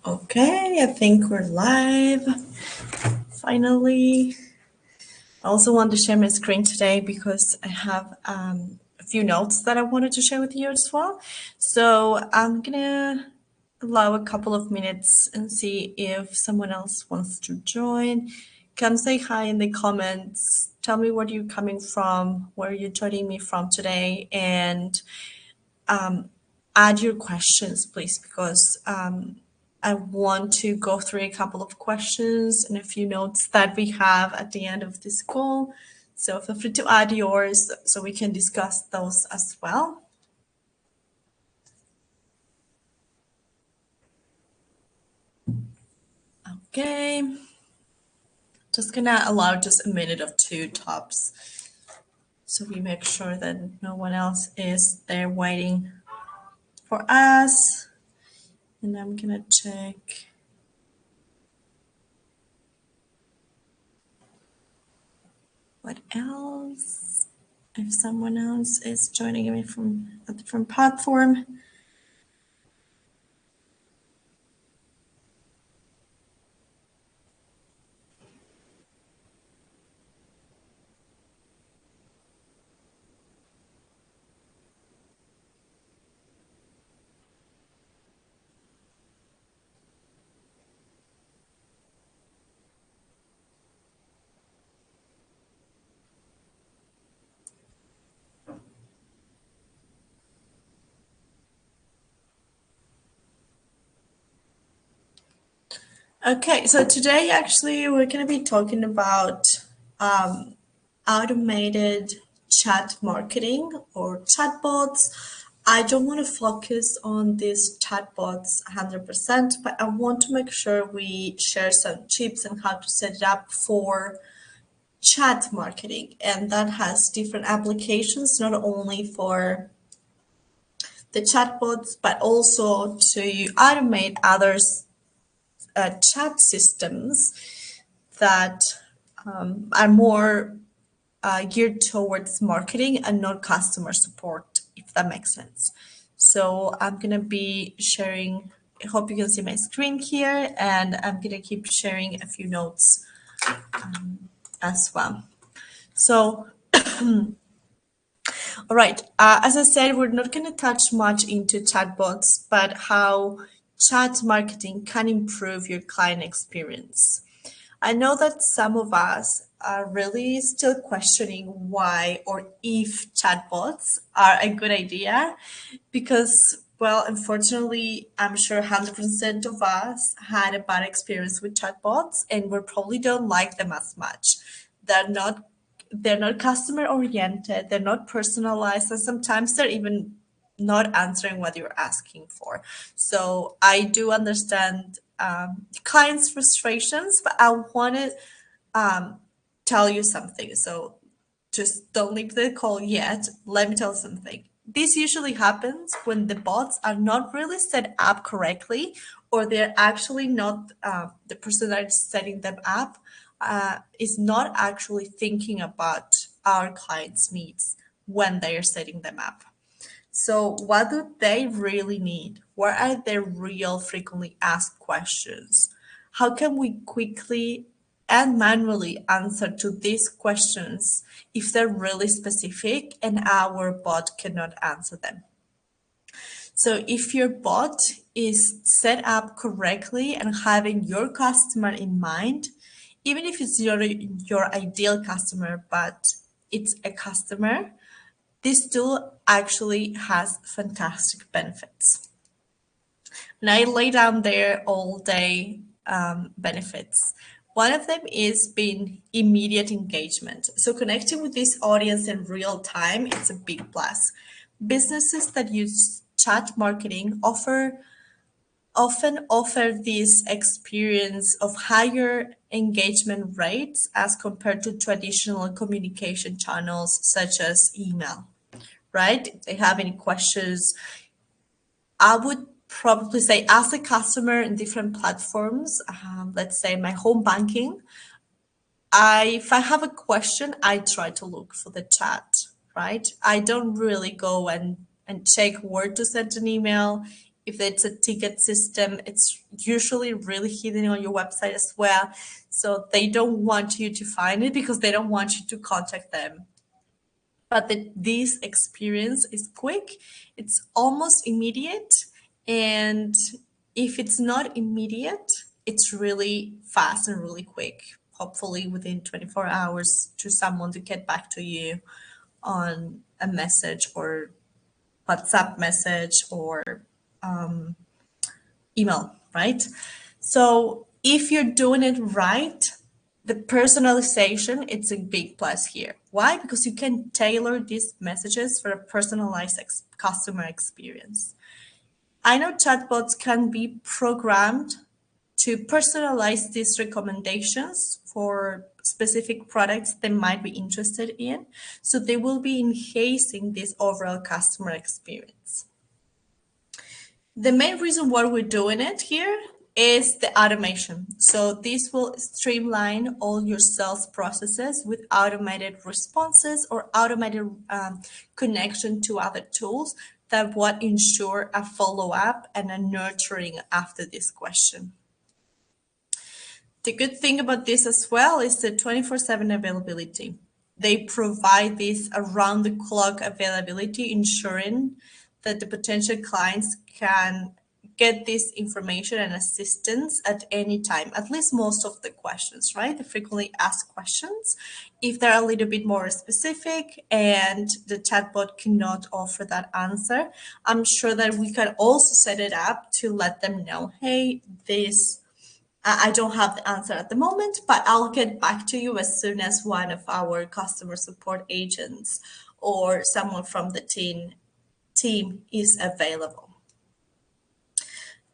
Okay, I think we're live. Finally. I also want to share my screen today because I have a few notes that I wanted to share with you as well. So I'm gonna allow a couple of minutes and see if someone else wants to join. Come say hi in the comments. Tell me where you're coming from, where you're joining me from today, and add your questions, please, because I want to go through a couple of questions and a few notes that we have at the end of this call. So feel free to add yours so we can discuss those as well. Okay. Just gonna allow just a minute or two tops so we make sure that no one else is there waiting for us. And I'm gonna check. What else? If someone else is joining me from a different platform. Okay, so today actually we're going to be talking about automated chat marketing or chatbots. I don't want to focus on these chatbots 100%, but I want to make sure we share some tips on how to set it up for chat marketing. And that has different applications, not only for the chatbots, but also to automate others chat systems that are more geared towards marketing and not customer support, if that makes sense. So I'm going to be sharing, I hope you can see my screen here, and I'm going to keep sharing a few notes as well. So, all right, as I said, we're not going to touch much into chatbots, but how chat marketing can improve your client experience. I know that some of us are really still questioning why or if chatbots are a good idea because, well, unfortunately, I'm sure 100% of us had a bad experience with chatbots and we probably don't like them as much. They're not they're not customer oriented, they're not personalized, and sometimes they're even not answering what you're asking for. So I do understand clients' frustrations, but I want to tell you something. So just don't leave the call yet. Let me tell you something. This usually happens when the bots are not really set up correctly, or they're actually not, the person that is setting them up is not actually thinking about our clients' needs when they are setting them up. So, what do they really need? What are their real frequently asked questions? How can we quickly and manually answer to these questions if they're really specific and our bot cannot answer them? So, if your bot is set up correctly and having your customer in mind, even if it's your ideal customer, but it's a customer, this tool actually has fantastic benefits. And I lay down there all day benefits. One of them is being immediate engagement. So connecting with this audience in real time, it's a big plus. Businesses that use chat marketing often offer this experience of higher engagement rates as compared to traditional communication channels such as email, right? If they have any questions, I would probably say, as a customer in different platforms, let's say my home banking, if I have a question, I try to look for the chat, right? I don't really go and check where to send an email. If it's a ticket system, it's usually really hidden on your website as well. So they don't want you to find it because they don't want you to contact them. But this experience is quick, it's almost immediate, and if it's not immediate, it's really fast and really quick, hopefully within 24 hours to someone to get back to you on a message or WhatsApp message or email, right? So if you're doing it right, the personalization, it's a big plus here. Why? Because you can tailor these messages for a personalized customer experience. I know chatbots can be programmed to personalize these recommendations for specific products they might be interested in. So they will be enhancing this overall customer experience. The main reason why we're doing it here is the automation. So this will streamline all your sales processes with automated responses or automated connection to other tools that would ensure a follow-up and a nurturing after this question. The good thing about this as well is the 24/7 availability. They provide this around the clock availability, ensuring that the potential clients can get this information and assistance at any time, at least most of the questions, right? The frequently asked questions. If they're a little bit more specific and the chatbot cannot offer that answer, I'm sure that we can also set it up to let them know, hey, this I don't have the answer at the moment, but I'll get back to you as soon as one of our customer support agents or someone from the team is available.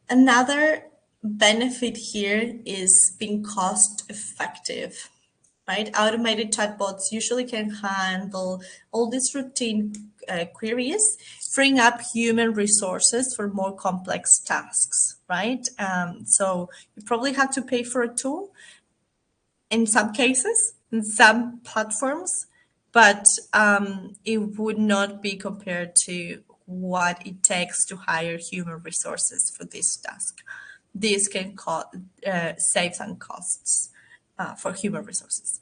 Another benefit here is being cost effective, right? Automated chatbots usually can handle all these routine queries, freeing up human resources for more complex tasks, right? So you probably have to pay for a tool in some cases, in some platforms, but it would not be compared to what it takes to hire human resources for this task. This can save some costs for human resources.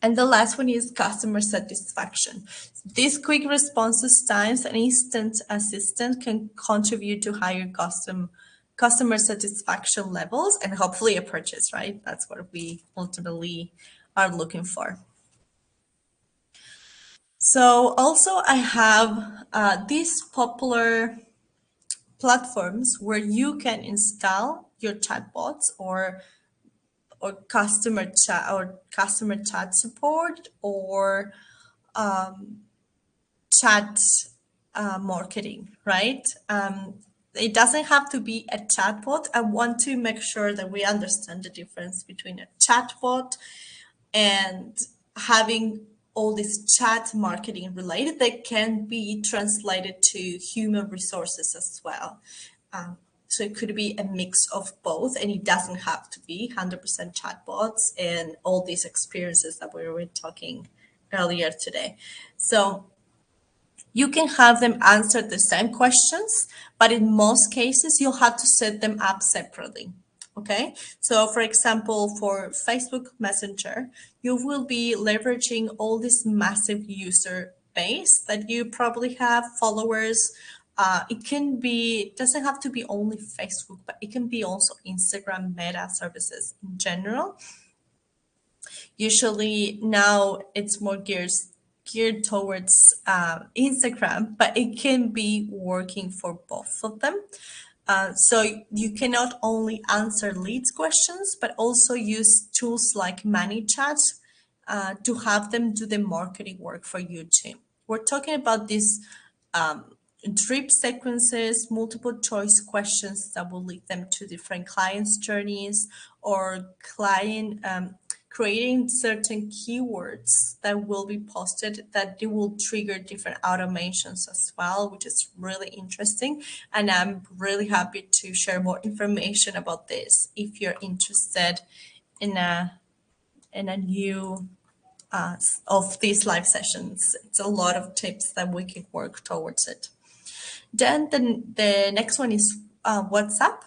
And the last one is customer satisfaction. These quick responses times and instant assistance can contribute to higher customer satisfaction levels and hopefully a purchase, right? That's what we ultimately are looking for. So also I have these popular platforms where you can install your chatbots or customer chat support or chat marketing, right? It doesn't have to be a chatbot. I want to make sure that we understand the difference between a chatbot and having all this chat marketing related that can be translated to human resources as well. So it could be a mix of both, and it doesn't have to be 100% chatbots and all these experiences that we were talking earlier today. So you can have them answer the same questions, but in most cases, you'll have to set them up separately. Okay, so for example, for Facebook Messenger, you will be leveraging all this massive user base that you probably have followers. It can be, doesn't have to be only Facebook, but it can be also Instagram Meta services in general. Usually now it's more geared towards Instagram, but it can be working for both of them. So you can not only answer leads questions, but also use tools like ManyChat to have them do the marketing work for you too. We're talking about these drip sequences, multiple choice questions that will lead them to different clients' journeys or client creating certain keywords that will be posted that they will trigger different automations as well, which is really interesting. And I'm really happy to share more information about this if you're interested in a new of these live sessions. It's a lot of tips that we can work towards it. Then the next one is WhatsApp.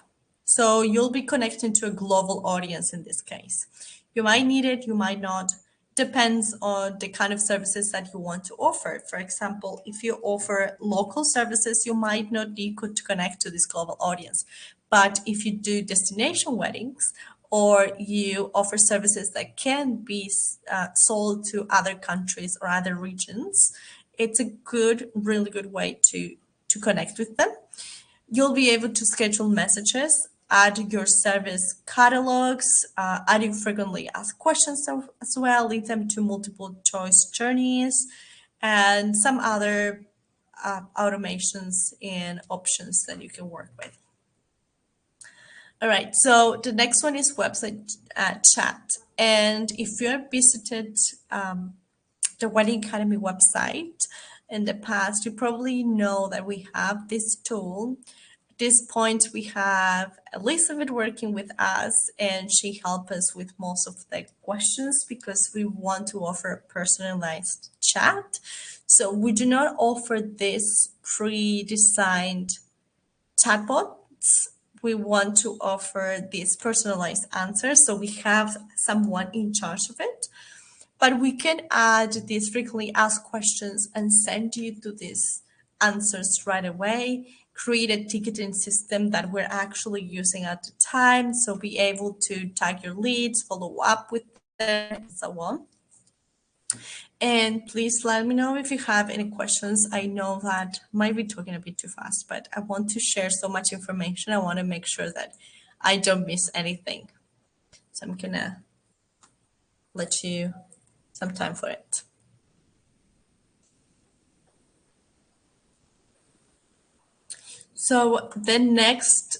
So you'll be connecting to a global audience in this case. You might need it, you might not. Depends on the kind of services that you want to offer. For example, if you offer local services, you might not need to connect to this global audience. But if you do destination weddings or you offer services that can be sold to other countries or other regions, it's a good, really good way to connect with them. You'll be able to schedule messages, add your service catalogs, adding frequently asked questions as well, lead them to multiple choice journeys, and some other automations and options that you can work with. All right, so the next one is website chat. And if you have visited the Wedding Academy website in the past, you probably know that we have this tool. At this point, we have Elizabeth working with us, and she helps us with most of the questions because we want to offer a personalized chat. So we do not offer this pre-designed chatbots. We want to offer these personalized answers. So we have someone in charge of it. But we can add these frequently asked questions and send you to these answers right away, create a ticketing system that we're actually using at the time. So be able to tag your leads, follow up with them, and so on. And please let me know if you have any questions. I know that I might be talking a bit too fast, but I want to share so much information. I want to make sure that I don't miss anything. So I'm gonna let you some time for it. So the next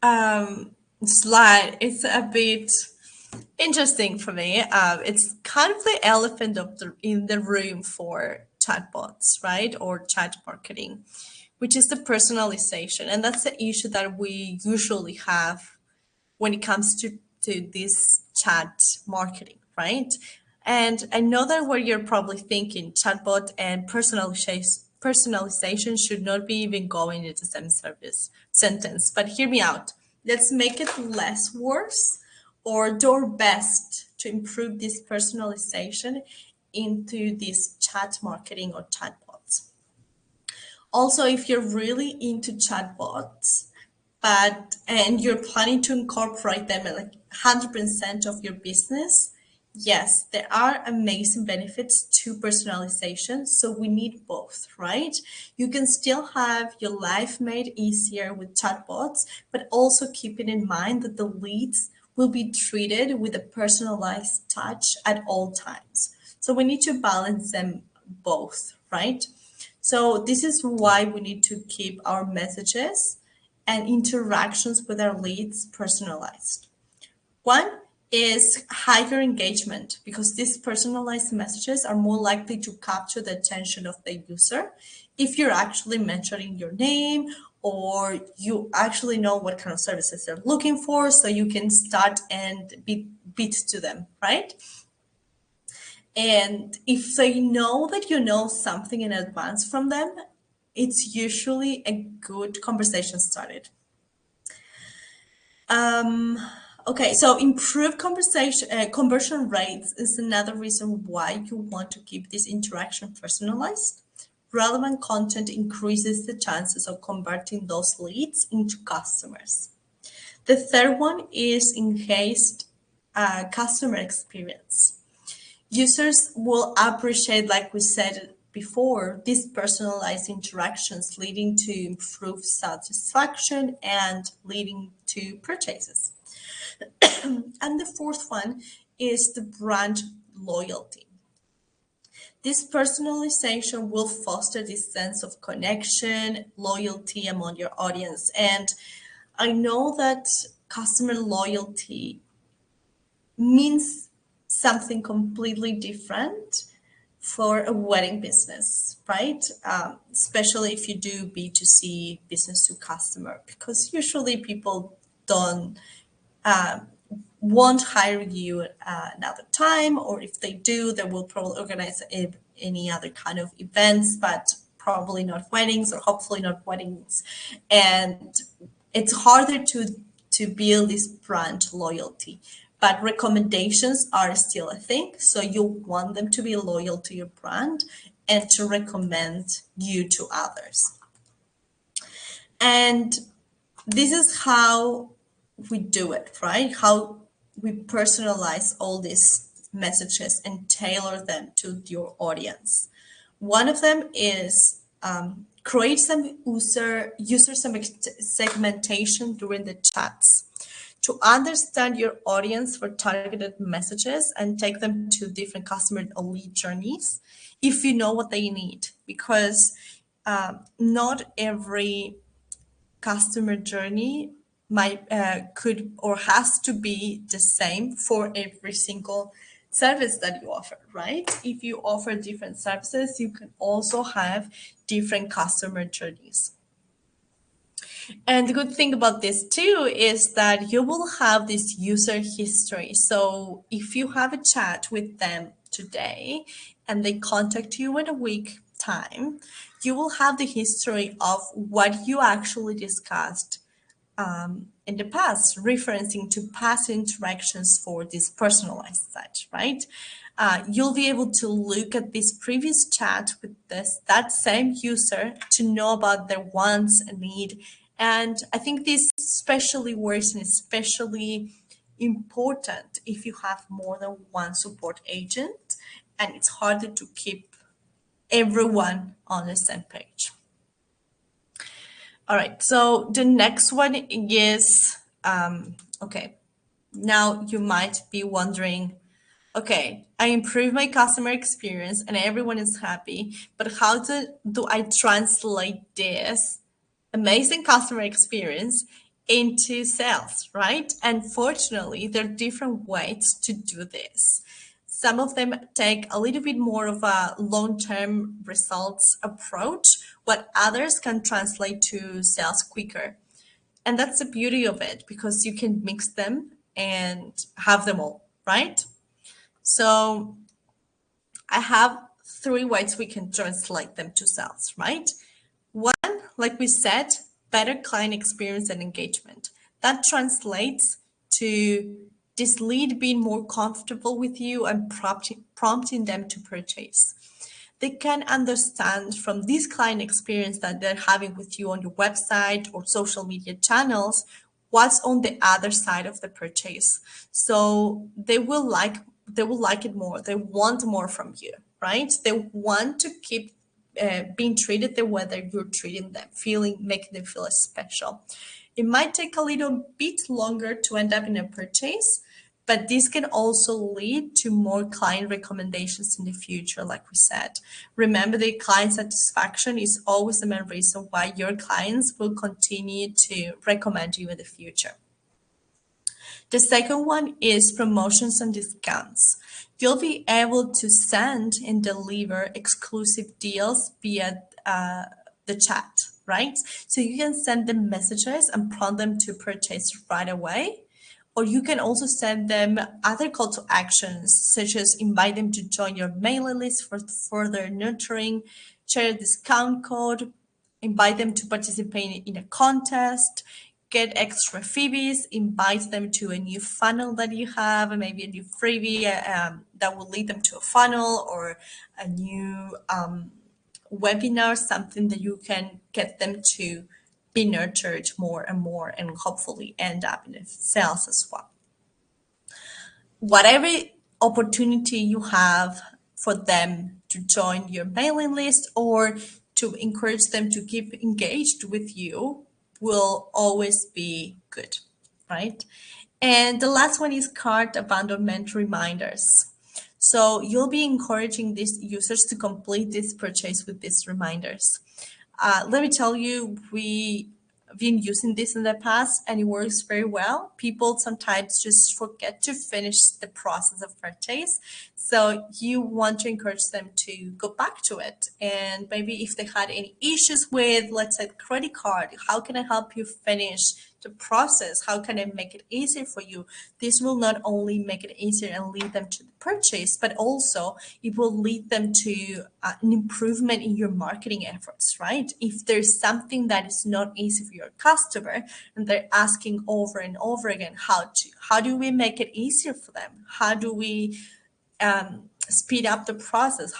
slide is a bit interesting for me. It's kind of the elephant in the room for chatbots, right? Or chat marketing, which is the personalization. And that's the issue that we usually have when it comes to this chat marketing, right? And I know that what you're probably thinking, chatbot and personalization should not be even going into the same service sentence. But hear me out. Let's make it less worse or do our best to improve this personalization into this chat marketing or chatbots. Also, if you're really into chatbots, and you're planning to incorporate them at like 100% of your business, yes, there are amazing benefits to personalization. So we need both, right? You can still have your life made easier with chatbots, but also keeping in mind that the leads will be treated with a personalized touch at all times. So we need to balance them both, right? So this is why we need to keep our messages and interactions with our leads personalized. One is higher engagement because these personalized messages are more likely to capture the attention of the user if you're actually mentioning your name or you actually know what kind of services they're looking for, so you can start and beat to them, right? And if they know that you know something in advance from them, it's usually a good conversation started. Okay, so improved conversion rates is another reason why you want to keep this interaction personalized. Relevant content increases the chances of converting those leads into customers. The third one is enhanced customer experience. Users will appreciate, like we said before, these personalized interactions leading to improved satisfaction and leading to purchases. And the fourth one is the brand loyalty. This personalization will foster this sense of connection, loyalty among your audience. And I know that customer loyalty means something completely different for a wedding business, right? Especially if you do B2C, business to customer, because usually people don't won't hire you another time, or if they do, they will probably organize any other kind of events, but probably not weddings or hopefully not weddings. And it's harder to build this brand loyalty. But recommendations are still a thing. So you want them to be loyal to your brand and to recommend you to others. And this is how we do it, right? How we personalize all these messages and tailor them to your audience. One of them is create some user segmentation during the chats to understand your audience for targeted messages and take them to different customer or lead journeys if you know what they need, because not every customer journey might could or has to be the same for every single service that you offer, right? If you offer different services, you can also have different customer journeys. And the good thing about this too is that you will have this user history. So if you have a chat with them today and they contact you in a week time, you will have the history of what you actually discussed in the past, referencing to past interactions for this personalized touch, right? You'll be able to look at this previous chat with that same user to know about their wants and need. And I think this especially works and especially important if you have more than one support agent and it's harder to keep everyone on the same page. All right, so the next one is okay. Now you might be wondering, okay, I improve my customer experience and everyone is happy, but how do I translate this amazing customer experience into sales, right? And fortunately, there are different ways to do this. Some of them take a little bit more of a long-term results approach, what others can translate to sales quicker. And that's the beauty of it because you can mix them and have them all, right? So I have three ways we can translate them to sales, right? One, like we said, better client experience and engagement. That translates to this lead being more comfortable with you and prompting them to purchase. They can understand from this client experience that they're having with you on your website or social media channels what's on the other side of the purchase. So they will like it more. They want more from you, right? They want to keep being treated the way that you're treating them, making them feel special. It might take a little bit longer to end up in a purchase, but this can also lead to more client recommendations in the future, like we said. Remember that client satisfaction is always the main reason why your clients will continue to recommend you in the future. The second one is promotions and discounts. You'll be able to send and deliver exclusive deals via the chat, right? So you can send them messages and prompt them to purchase right away. Or you can also send them other call to actions, such as invite them to join your mailing list for further nurturing, share a discount code, invite them to participate in a contest, get extra freebies, invite them to a new funnel that you have, maybe a new freebie that will lead them to a funnel or a new webinar, something that you can get them to be nurtured more and more and hopefully end up in sales as well. Whatever opportunity you have for them to join your mailing list or to encourage them to keep engaged with you will always be good, right? And the last one is cart abandonment reminders. So you'll be encouraging these users to complete this purchase with these reminders. Let me tell you, we've been using this in the past and it works very well. People sometimes just forget to finish the process of purchase. So you want to encourage them to go back to it. And maybe if they had any issues with, let's say, credit card, how can I help you finish the process? How can I make it easier for you? This will not only make it easier and lead them to the purchase, but also it will lead them to an improvement in your marketing efforts, right? If there's something that is not easy for your customer and they're asking over and over again, how do we make it easier for them? How do we speed up the process?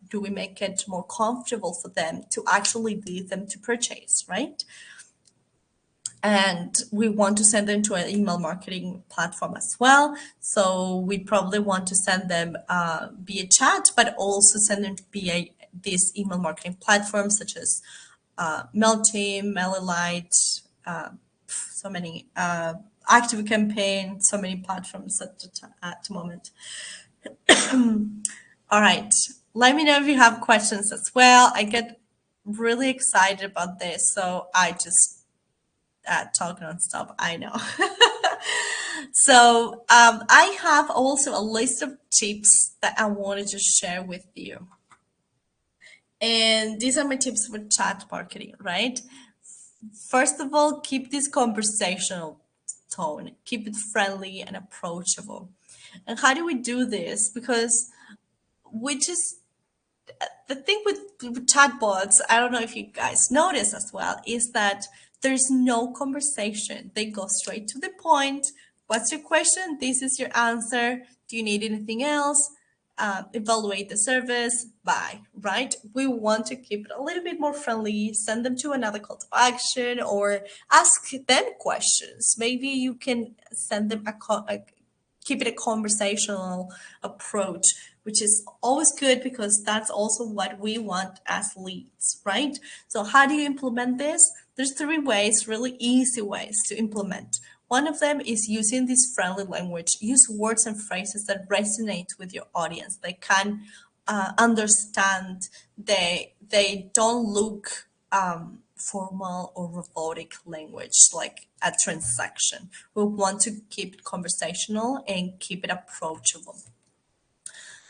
Do we make it more comfortable for them to actually lead them to purchase, right? And we want to send them to an email marketing platform as well. So we probably want to send them via chat, but also send them via these email marketing platforms such as MailChimp, MailerLite, so many Active Campaign, so many platforms at the moment. All right. Let me know if you have questions as well. I get really excited about this, so I just talk nonstop. I know. So I have also a list of tips that I wanted to share with you. And these are my tips for chat marketing, right? First of all, keep this conversational tone, keep it friendly and approachable. And how do we do this? Because we just the thing with chatbots, I don't know if you guys notice as well, is that there's no conversation. They go straight to the point. What's your question? This is your answer. Do you need anything else? Evaluate the service. Bye. Right? We want to keep it a little bit more friendly. Send them to another call to action or ask them questions. Maybe you can send them keep it a conversational approach, which is always good because that's also what we want as leads, right? So how do you implement this? There's three ways, really easy ways to implement. One of them is using this friendly language. Use words and phrases that resonate with your audience. They can understand. They don't look formal or robotic language like a transaction. We want to keep it conversational and keep it approachable.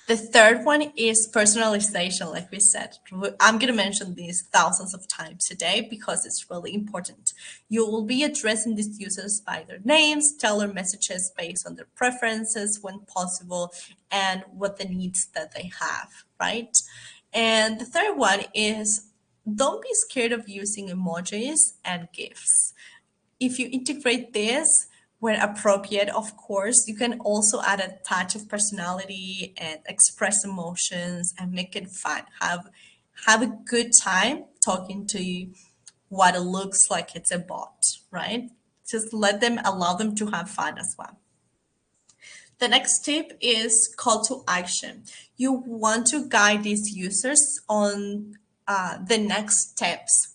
The third one is personalization, like we said. I'm going to mention these thousands of times today because it's really important. You will be addressing these users by their names, tailor messages based on their preferences when possible, and what the needs that they have, right? And the third one is don't be scared of using emojis and GIFs. If you integrate this where appropriate, of course, you can also add a touch of personality and express emotions and make it fun. Have a good time talking to you what it looks like it's a bot, right? Just allow them to have fun as well. The next tip is call to action. You want to guide these users on the next steps.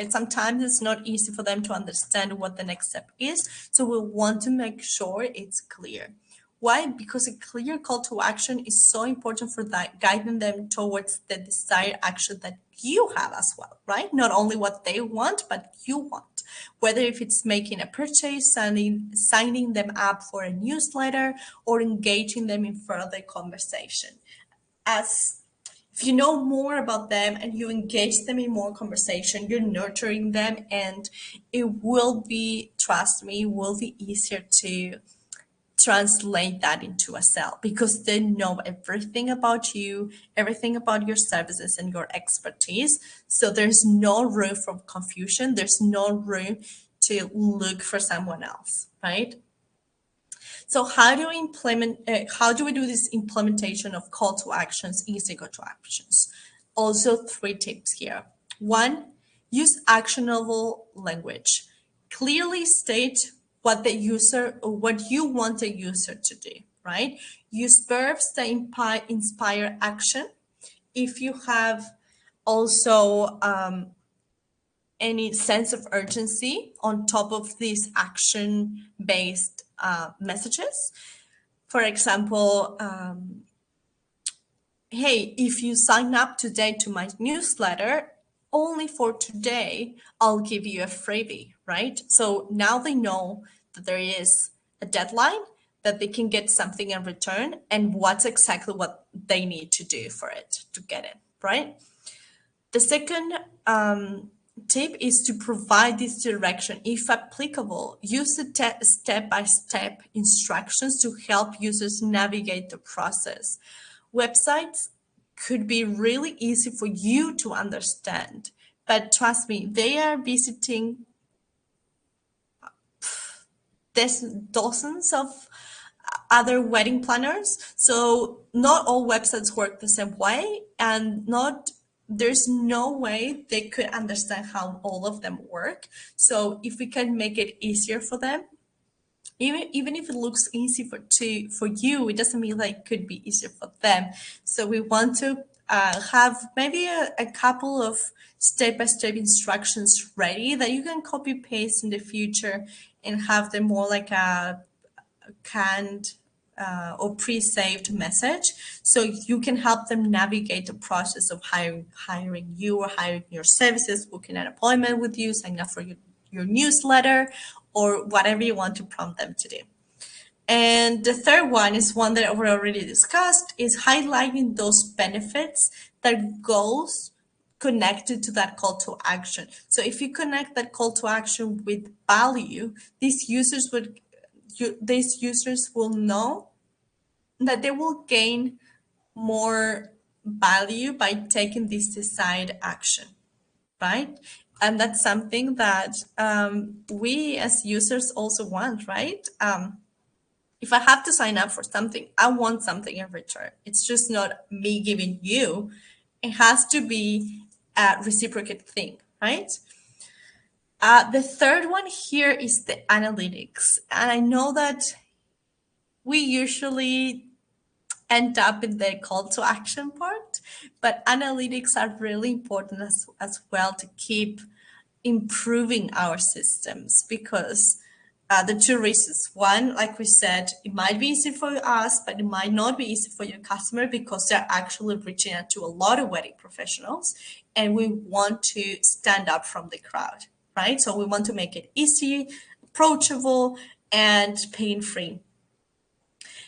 Sometimes it's not easy for them to understand what the next step is. So we want to make sure it's clear. Why? Because a clear call to action is so important for that, guiding them towards the desired action that you have as well, right? Not only what they want, but you want. Whether if it's making a purchase, signing them up for a newsletter, or engaging them in further conversation. As if you know more about them and you engage them in more conversation, you're nurturing them, and it will be, trust me, it will be easier to translate that into a sale because they know everything about you, everything about your services and your expertise. So there's no room for confusion. There's no room to look for someone else, right? So how do we how do we do this implementation of call to actions, easy call to actions? Also, three tips here. One, use actionable language. Clearly state what what you want the user to do, right? Use verbs that inspire action. If you have also any sense of urgency on top of these action-based messages. For example, hey, if you sign up today to my newsletter, only for today, I'll give you a freebie, right? So now they know that there is a deadline, that they can get something in return, and what's exactly what they need to do for it to get it, right? The second tip is to provide this direction. If applicable, use the step-by-step instructions to help users navigate the process. Websites could be really easy for you to understand, but trust me, they are visiting there's dozens of other wedding planners. So not all websites work the same way, and not there's no way they could understand how all of them work. So if we can make it easier for them, even if it looks easy for you, it doesn't mean like it could be easier for them. So we want to have maybe a couple of step-by-step instructions ready that you can copy paste in the future and have them more like a canned or pre-saved message, so you can help them navigate the process of hiring you or hiring your services, booking an appointment with you, signing up for your newsletter, or whatever you want to prompt them to do. And the third one is one that we already discussed, is highlighting those benefits that goes connected to that call to action. So if you connect that call to action with value, these users will know that they will gain more value by taking this desired action, right? And that's something that we as users also want, right? If I have to sign up for something, I want something in return. It's just not me giving you. It has to be a reciprocate thing, right? The third one here is the analytics. And I know that we usually end up in the call to action part, but analytics are really important as well to keep improving our systems, because the two reasons. One, like we said, it might be easy for us, but it might not be easy for your customer because they're actually reaching out to a lot of wedding professionals, and we want to stand up from the crowd, right? So we want to make it easy, approachable, and pain-free.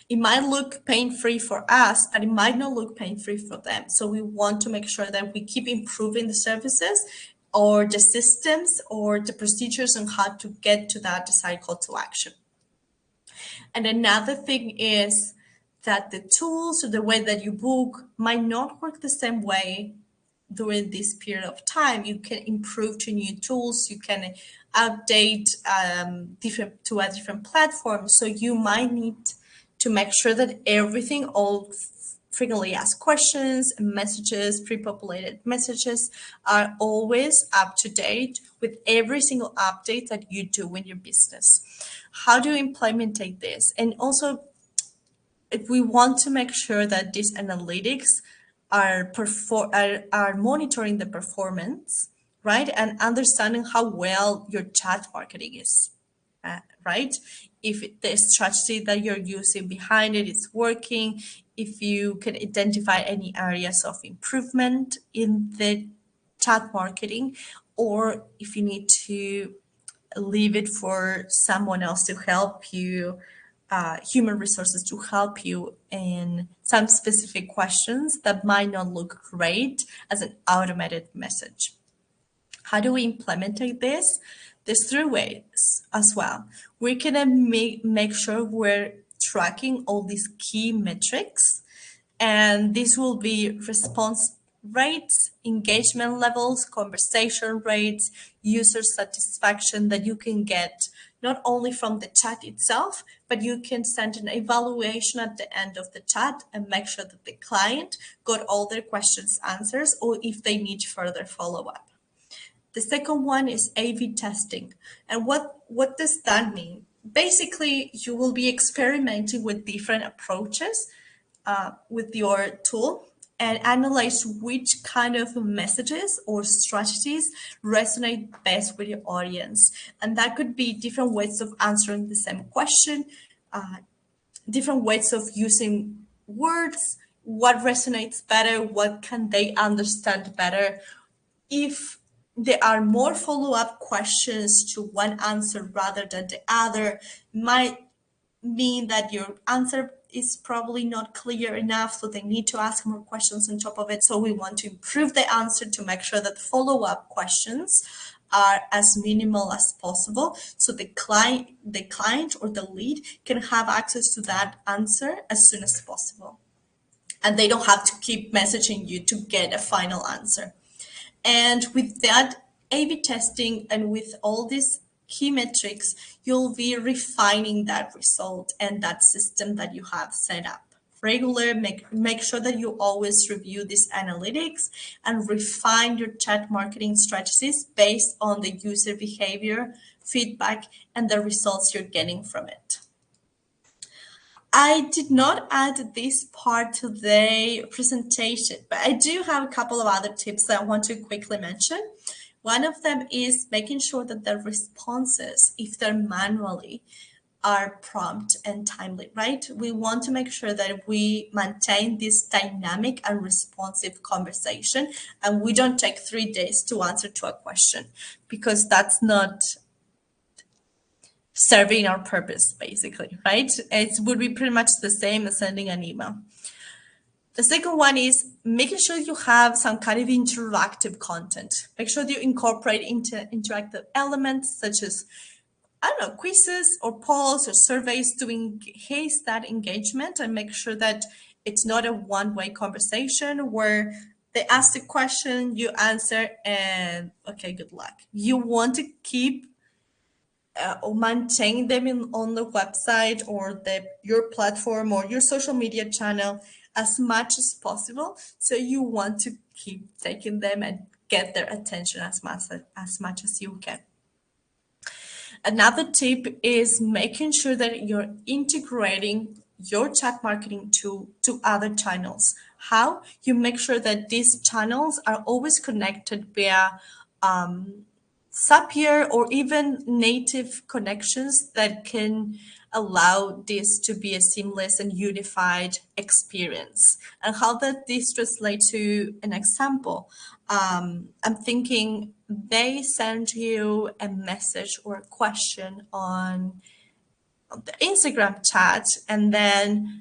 It might look pain-free for us, but it might not look pain-free for them. So we want to make sure that we keep improving the services or the systems or the procedures on how to get to that desired call to action. And another thing is that the tools or the way that you book might not work the same way during this period of time. You can improve to new tools, you can update different to a different platform. So you might need to make sure that everything, all frequently asked questions, messages, pre-populated messages are always up to date with every single update that you do in your business. How do you implement this? And also, if we want to make sure that these analytics are monitoring the performance, right? And understanding how well your chat marketing is, right? If the strategy that you're using behind it is working, if you can identify any areas of improvement in the chat marketing, or if you need to leave it for someone else to help you, human resources to help you in some specific questions that might not look great as an automated message. How do we implement this? There's three ways as well. We're gonna make sure we're tracking all these key metrics, and this will be response rates, engagement levels, conversation rates, user satisfaction that you can get not only from the chat itself, but you can send an evaluation at the end of the chat and make sure that the client got all their questions answered, or if they need further follow-up. The second one is A/B testing. And what does that mean? Basically, you will be experimenting with different approaches with your tool and analyze which kind of messages or strategies resonate best with your audience. And that could be different ways of answering the same question, different ways of using words, what resonates better, what can they understand better. If there are more follow-up questions to one answer rather than the other, might mean that your answer is probably not clear enough, so they need to ask more questions on top of it. So we want to improve the answer to make sure that follow-up questions are as minimal as possible, so the client or the lead can have access to that answer as soon as possible, and they don't have to keep messaging you to get a final answer. And with that A/B testing and with all these key metrics, you'll be refining that result and that system that you have set up. Make sure that you always review these analytics and refine your chat marketing strategies based on the user behavior, feedback, and the results you're getting from it. I did not add this part to the presentation, but I do have a couple of other tips that I want to quickly mention. One of them is making sure that the responses, if they're manually, are prompt and timely, right? We want to make sure that we maintain this dynamic and responsive conversation, and we don't take 3 days to answer to a question, because that's not serving our purpose, basically, right? It would be pretty much the same as sending an email. The second one is making sure you have some kind of interactive content. Make sure that you incorporate interactive elements such as, I don't know, quizzes or polls or surveys to enhance that engagement and make sure that it's not a one-way conversation where they ask the question, you answer, and okay, good luck. You want to keep or maintain them on the website or your platform or your social media channel as much as possible. So you want to keep taking them and get their attention as much as you can. Another tip is making sure that you're integrating your chat marketing to other channels. How? You make sure that these channels are always connected via Zapier or even native connections that can allow this to be a seamless and unified experience. And how that this translates to an example. I'm thinking they send you a message or a question on the Instagram chat, and then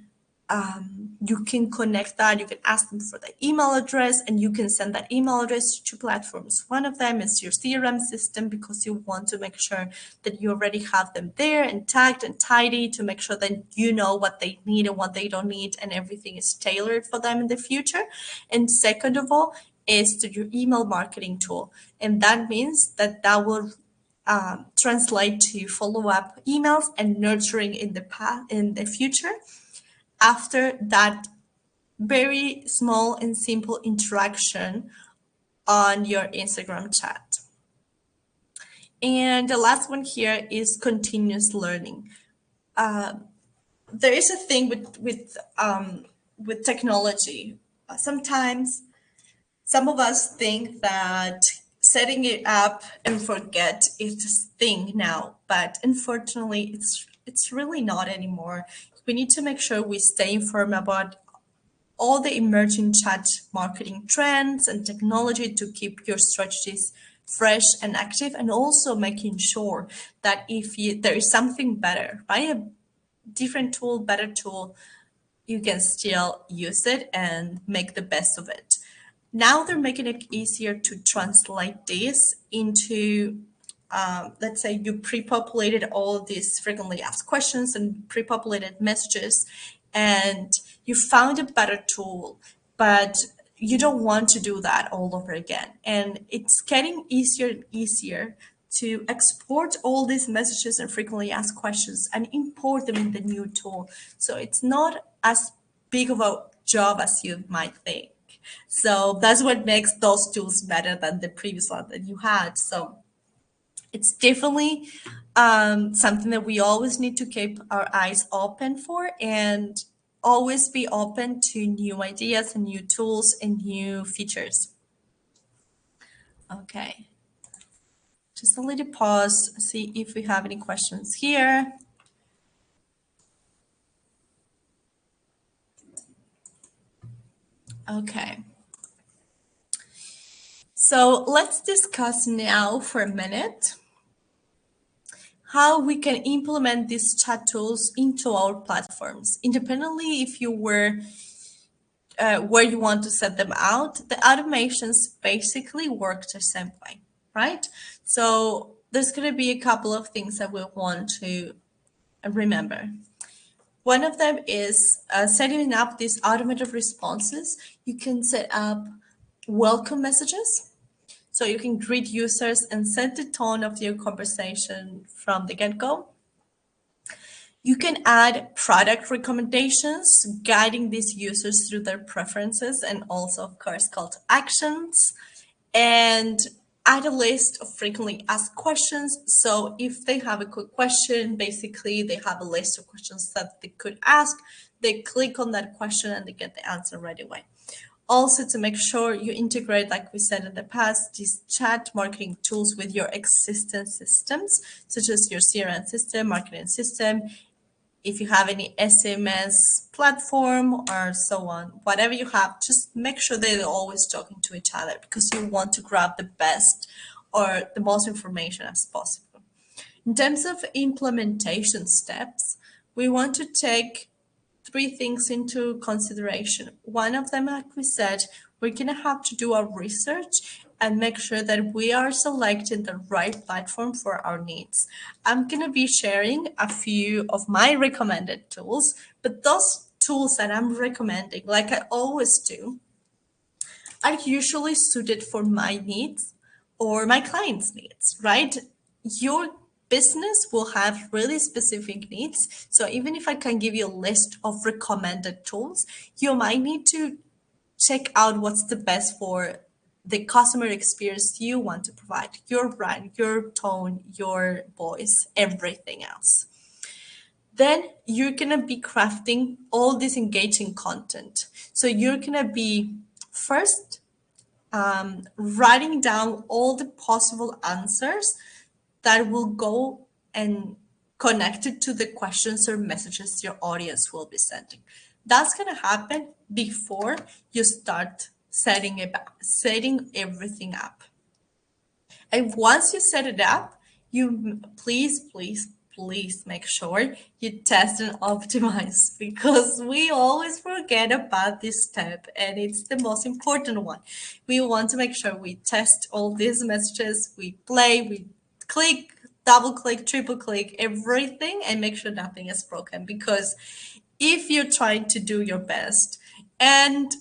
you can connect that. You can ask them for the email address, and you can send that email address to two platforms. One of them is your CRM system, because you want to make sure that you already have them there and tagged and tidy to make sure that you know what they need and what they don't need, and everything is tailored for them in the future. And second of all, is to your email marketing tool. And that means that will translate to follow-up emails and nurturing in the future after that very small and simple interaction on your Instagram chat. And the last one here is continuous learning. There is a thing with technology. Sometimes some of us think that setting it up and forget is a thing now, but unfortunately, it's really not anymore. We need to make sure we stay informed about all the emerging chat marketing trends and technology to keep your strategies fresh and active, and also making sure that if there is something better, buy a different tool, better tool, you can still use it and make the best of it. Now they're making it easier to translate this into, let's say you pre-populated all of these frequently asked questions and pre-populated messages, and you found a better tool, but you don't want to do that all over again. And it's getting easier and easier to export all these messages and frequently asked questions and import them in the new tool. So it's not as big of a job as you might think. So that's what makes those tools better than the previous one that you had. So it's definitely something that we always need to keep our eyes open for, and always be open to new ideas and new tools and new features. Okay, just a little pause, see if we have any questions here. Okay. So let's discuss now for a minute how we can implement these chat tools into our platforms. Independently if you were where you want to set them out, the automations basically work the same way, right? So there's going to be a couple of things that we want to remember. One of them is setting up these automated responses. You can set up welcome messages. So you can greet users and set the tone of your conversation from the get-go. You can add product recommendations, guiding these users through their preferences and also, of course, call to actions. And add a list of frequently asked questions. So if they have a quick question, basically they have a list of questions that they could ask. They click on that question and they get the answer right away. Also, to make sure you integrate, like we said in the past, these chat marketing tools with your existing systems, such as your CRM system, marketing system, if you have any SMS platform or so on, whatever you have, just make sure they're always talking to each other because you want to grab the best or the most information as possible. In terms of implementation steps, we want to take three things into consideration. One of them, like we said, we're going to have to do our research and make sure that we are selecting the right platform for our needs. I'm going to be sharing a few of my recommended tools, but those tools that I'm recommending, like I always do, are usually suited for my needs or my clients' needs, right? Your business will have really specific needs. So even if I can give you a list of recommended tools, you might need to check out what's the best for the customer experience you want to provide, your brand, your tone, your voice, everything else. Then you're going to be crafting all this engaging content. So you're going to be first writing down all the possible answers that will go and connected to the questions or messages your audience will be sending. That's going to happen before you start setting everything up. And once you set it up, you please make sure you test and optimize because we always forget about this step and it's the most important one. We want to make sure we test all these messages, we play, we click, double click, triple click, everything and make sure nothing is broken because if you're trying to do your best and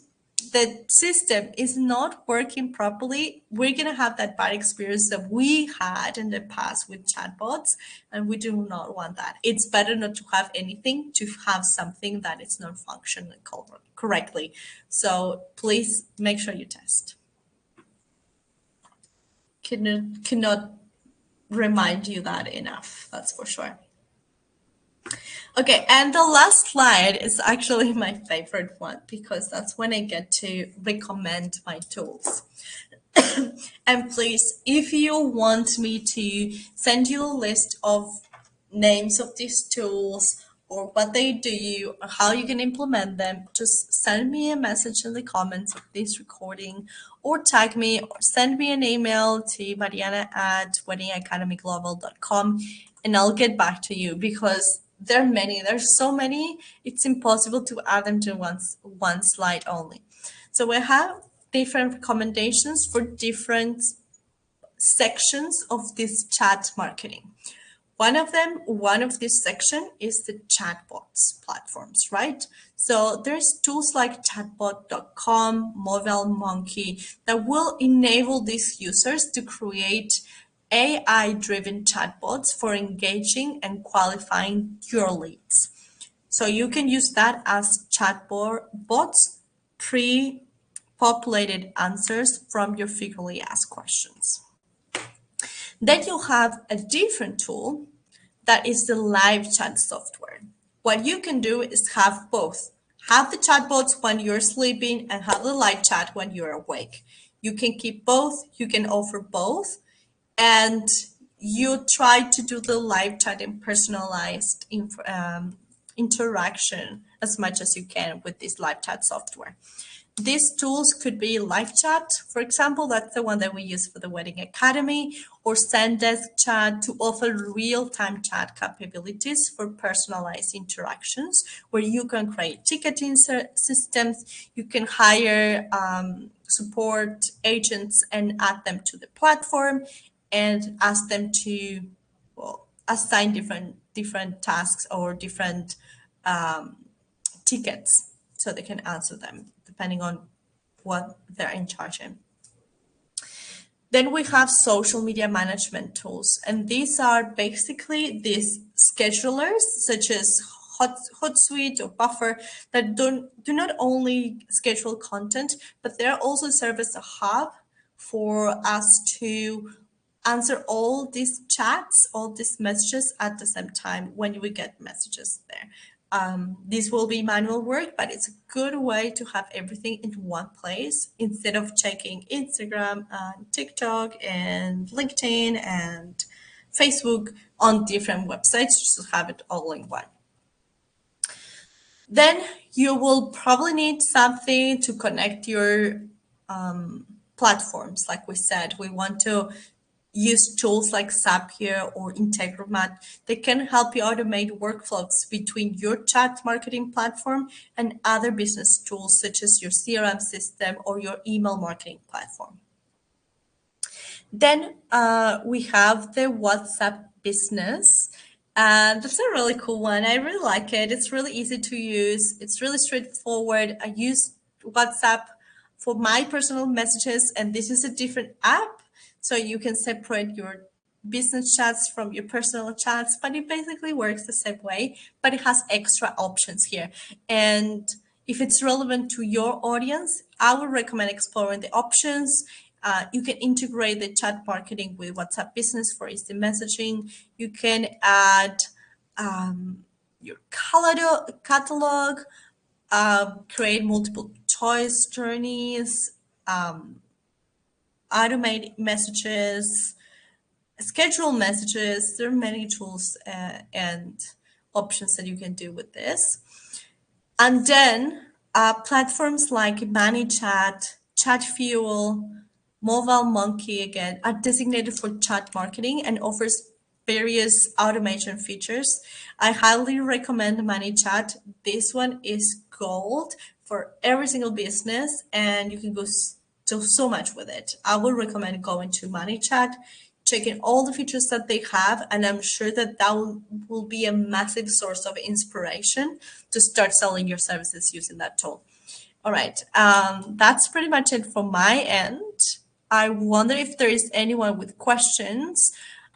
the system is not working properly, we're going to have that bad experience that we had in the past with chatbots, and we do not want that. It's better not to have anything to have something that is not functioning correctly. So please make sure you test. Cannot remind you that enough, that's for sure. Okay, and the last slide is actually my favorite one because that's when I get to recommend my tools. And please, if you want me to send you a list of names of these tools or what they do or how you can implement them, just send me a message in the comments of this recording or tag me or send me an email to mariana@weddingacademyglobal.com and I'll get back to you because there are many, there's so many, it's impossible to add them to one slide only. So we have different recommendations for different sections of this chat marketing. One of this section is the chatbots platforms, right? So there's tools like chatbot.com, Mobile Monkey that will enable these users to create AI-driven chatbots for engaging and qualifying your leads. So you can use that as chatbots, pre-populated answers from your frequently asked questions. Then you'll have a different tool that is the live chat software. What you can do is have both. Have the chatbots when you're sleeping and have the live chat when you're awake. You can keep both, you can offer both, and you try to do the live chat and personalized interaction as much as you can with this live chat software. These tools could be live chat, for example, that's the one that we use for the Wedding Academy, or Zendesk Chat to offer real-time chat capabilities for personalized interactions, where you can create ticketing systems, you can hire support agents and add them to the platform and ask them to, well, assign different tasks or different tickets so they can answer them depending on what they're in charge in. Then we have social media management tools, and these are basically these schedulers such as Hotsuite or Buffer that do not only schedule content, but they also serve as a hub for us to answer all these chats, all these messages at the same time when we get messages there. This will be manual work, but it's a good way to have everything in one place instead of checking Instagram and TikTok and LinkedIn and Facebook on different websites, just to have it all in one. Then you will probably need something to connect your platforms. Like we said, we want to use tools like Zapier or Integromat that can help you automate workflows between your chat marketing platform and other business tools such as your CRM system or your email marketing platform. Then we have the WhatsApp business. And that's a really cool one. I really like it. It's really easy to use. It's really straightforward. I use WhatsApp for my personal messages, and this is a different app. So you can separate your business chats from your personal chats, but it basically works the same way, but it has extra options here. And if it's relevant to your audience, I would recommend exploring the options. You can integrate the chat marketing with WhatsApp Business for instant messaging. You can add your catalog, create multiple choice journeys, automate messages, schedule messages. There are many tools and options that you can do with this. And then platforms like ManyChat, ChatFuel, Mobile Monkey again are designated for chat marketing and offers various automation features. I highly recommend ManyChat. This one is gold for every single business, and you can go so much with it. I would recommend going to ManyChat, checking all the features that they have, and I'm sure that will be a massive source of inspiration to start selling your services using that tool. All right, that's pretty much it from my end. I wonder if there is anyone with questions.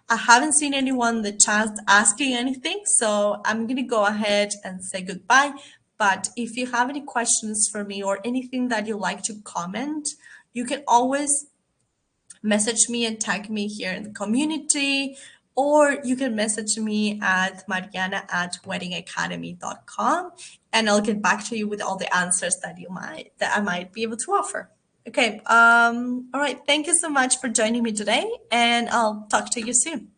I haven't seen anyone in the chat asking anything, so I'm going to go ahead and say goodbye. But if you have any questions for me or anything that you'd like to comment, you can always message me and tag me here in the community, or you can message me at mariana@weddingacademy.com, and I'll get back to you with all the answers that I might be able to offer. Okay. All right. Thank you so much for joining me today, and I'll talk to you soon.